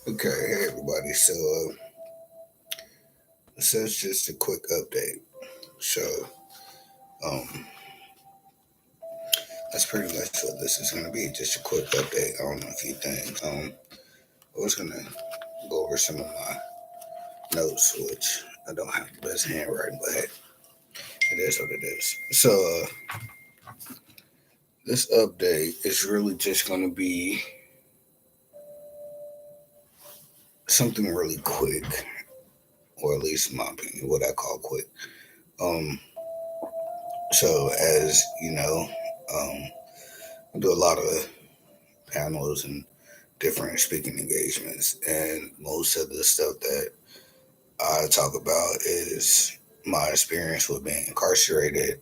Okay, hey everybody. So it's just a quick update. So, um, that's pretty much what this is gonna be. Just a quick update on a few things. I was gonna go over some of my notes, which I don't have the best handwriting, but hey, it is what it is. This update is really just gonna be something really quick, or at least in my opinion, what I call quick. Um, so as you know, I do a lot of panels and different speaking engagements, and most of the stuff that I talk about is my experience with being incarcerated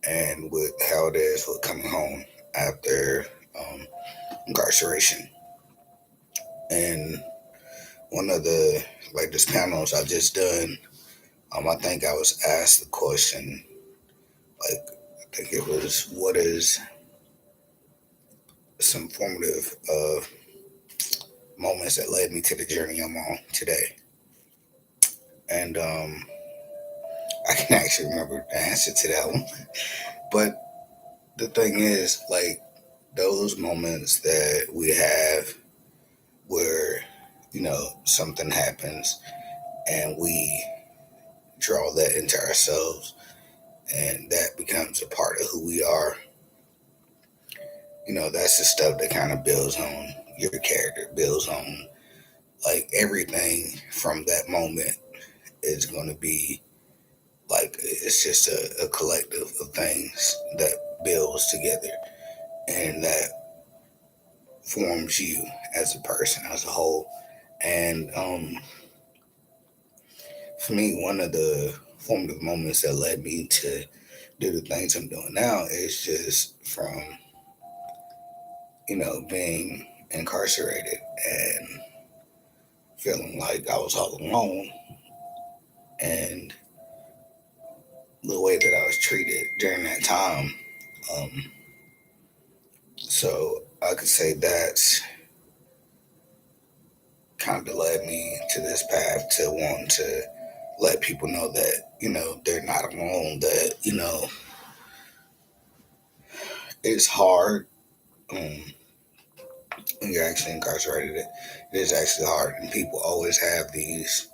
and with how it is with coming home after incarceration. And one of the latest panels I just done, I think I was asked the question, like I think it was, what is some formative moments that led me to the journey I'm on today? And I can actually remember the answer to that one. But the thing is, like, those moments that we have where, something happens and we draw that into ourselves and that becomes a part of who we are, that's the stuff that kind of builds on your character, builds on like everything from that moment is going to be like, it's just a collective of things that builds together and that forms you as a person, as a whole. And for me, one of the formative moments that led me to do the things I'm doing now is just from, being incarcerated and feeling like I was all alone and the way that I was treated during that time. Um, so I could say that's kind of led me to this path to want to let people know that, they're not alone, that, it's hard. Um, when you're actually incarcerated, it is actually hard, and people always have these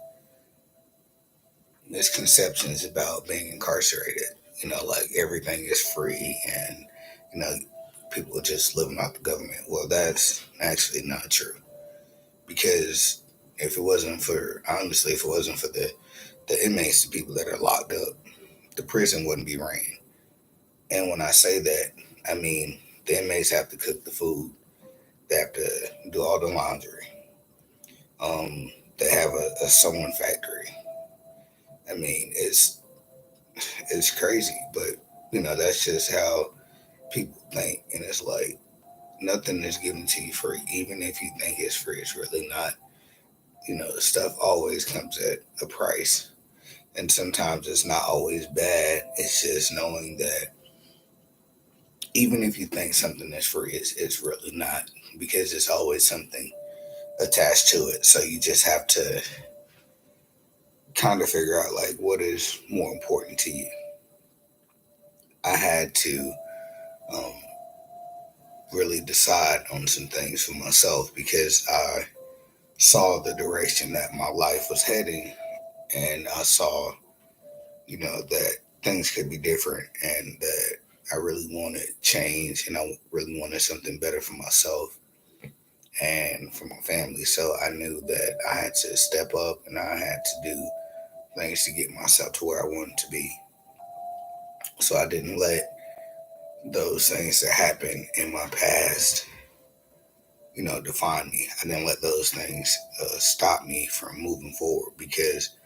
misconceptions about being incarcerated. Like everything is free, and you know, people just living off the government. Well, that's actually not true because if it wasn't for honestly, if it wasn't for the inmates, the people that are locked up, the prison wouldn't be ran. And when I say that, I mean the inmates have to cook the food, they have to do all the laundry. They have a sewing factory. I mean, it's crazy, but that's just how people think, and it's like nothing is given to you free. Even if you think it's free, it's really not. Stuff always comes at a price, and sometimes it's not always bad. It's just knowing that even if you think something is free, it's really not because it's always something attached to it. So you just have to kind of figure out like what is more important to you. I had to um, really decide on some things for myself because I saw the direction that my life was heading, and I saw, that things could be different, and that I really wanted change, and I really wanted something better for myself and for my family. So I knew that I had to step up and I had to do things to get myself to where I wanted to be. So I didn't let those things that happened in my past, define me. I didn't let those things stop me from moving forward because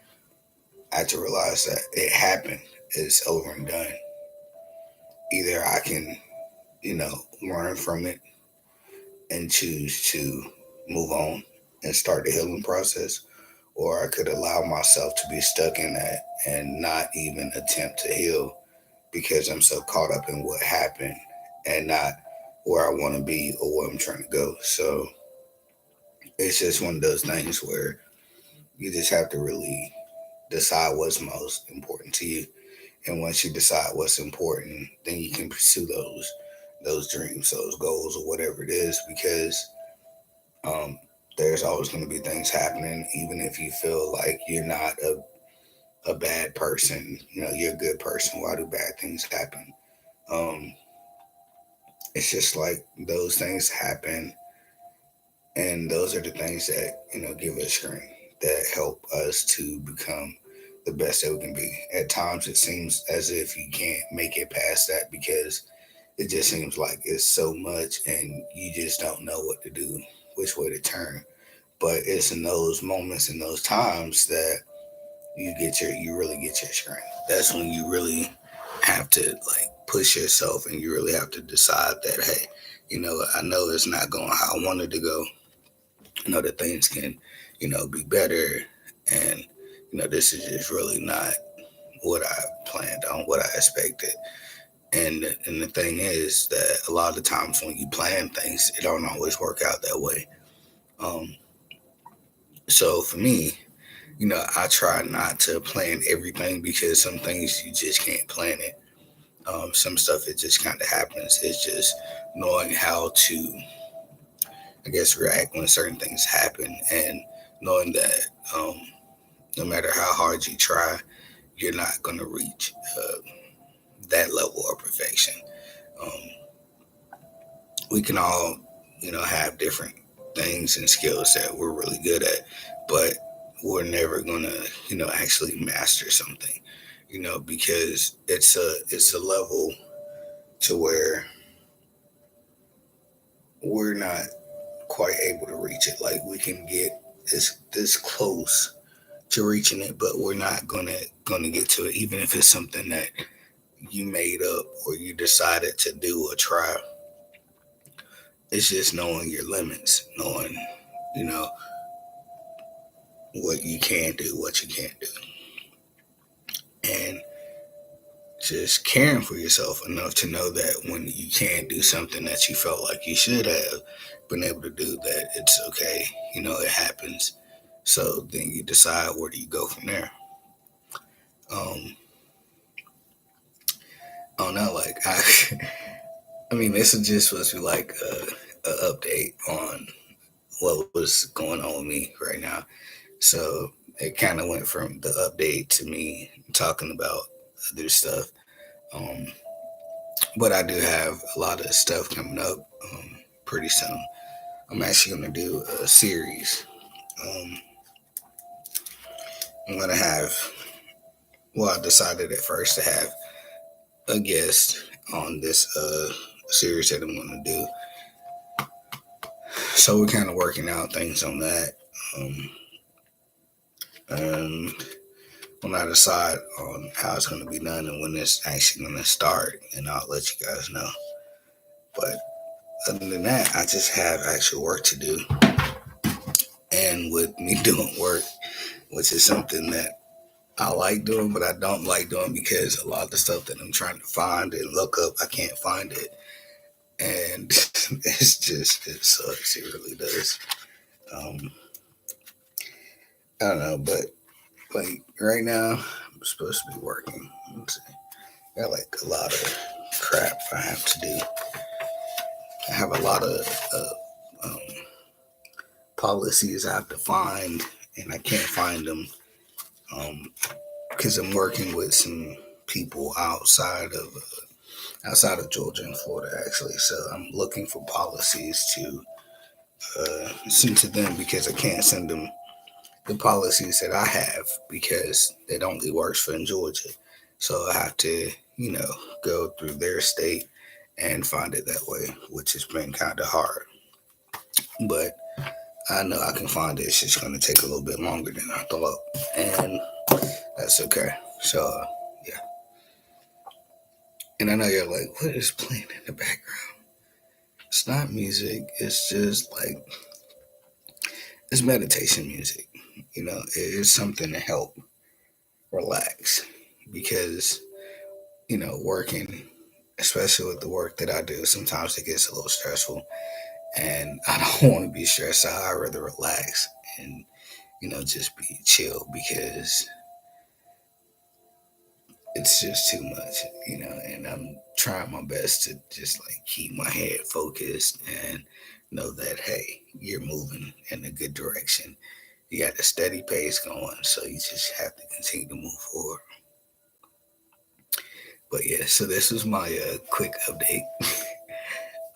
I had to realize that it happened. It's over and done. Either I can, learn from it and choose to move on and start the healing process, or I could allow myself to be stuck in that and not even attempt to heal because I'm so caught up in what happened and not where I want to be or where I'm trying to go. So it's just one of those things where you just have to really decide what's most important to you. And once you decide what's important, then you can pursue those dreams, those goals, or whatever it is, because um, there's always going to be things happening, even if you feel like you're not a bad person. You're a good person. Why do bad things happen? Um, it's just like those things happen, and those are the things that give us strength, that help us to become the best that we can be. At times, it seems as if you can't make it past that because it just seems like it's so much, and you just don't know what to do, which way to turn. But it's in those moments, in those times, that you really get your strength. That's when you really have to like push yourself, and you really have to decide that, hey, I know it's not going how I wanted to go. I know that things can, be better, and this is just really not what I planned on, what I expected. And the thing is that a lot of times when you plan things, it don't always work out that way. Um, so for me, I try not to plan everything, because some things you just can't plan it. Some stuff it just kind of happens. It's just knowing how to, I guess, react when certain things happen, and knowing that no matter how hard you try, you're not going to reach that level of perfection. Um, we can all, have different things and skills that we're really good at, but we're never going to, actually master something, because it's a level to where we're not quite able to reach it. Like, we can get this close to reaching it, but we're not gonna get to it, even if it's something that you made up or you decided to do or try. It's just knowing your limits, knowing, you know, what you can do, what you can't do, and just caring for yourself enough to know that when you can't do something that you felt like you should have been able to do, that it's okay. It happens. So then you decide, where do you go from there. Um, I don't know, like I mean, this is just supposed to be like a update on what was going on with me right now. So it kind of went from the update to me talking about other stuff. Um, but I do have a lot of stuff coming up pretty soon. I'm actually going to do a series. Um, I'm going to have, well, I decided at first to have a guest on this series that I'm going to do. So we're kind of working out things on that. Um, and when I decide on how it's going to be done and when it's actually going to start, and I'll let you guys know. But other than that, I just have actual work to do. And with me doing work, which is something that I like doing, but I don't like doing, because a lot of the stuff that I'm trying to find and look up, I can't find it. And it sucks. It really does. Um, I don't know, but like right now, I'm supposed to be working. Let's see. Got like a lot of crap I have to do. I have a lot of um, policies I have to find, and I can't find them because I'm working with some people outside of Georgia and Florida, actually. So I'm looking for policies to send to them, because I can't send them the policies that I have, because it only works for in Georgia. So I have to, go through their state and find it that way, which has been kind of hard. But I know I can find it. It's just going to take a little bit longer than I thought. And that's okay. So, yeah. And I know you're like, what is playing in the background? It's not music. It's just like, it's meditation music. It is something to help relax, because, working, especially with the work that I do, sometimes it gets a little stressful. and I don't want to be stressed out. I'd rather relax and just be chill because it's just too much, and I'm trying my best to just like keep my head focused and know that hey, you're moving in a good direction. You got a steady pace going, so you just have to continue to move forward. But yeah, so this was my quick update.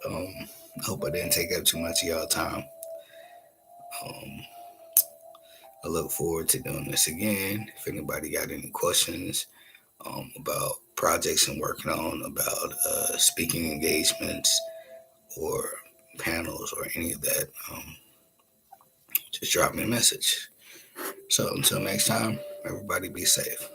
um, I hope I didn't take up too much of y'all time. Um, I look forward to doing this again. If anybody got any questions about projects I'm working on, about speaking engagements or panels or any of that, just drop me a message. So until next time, everybody be safe.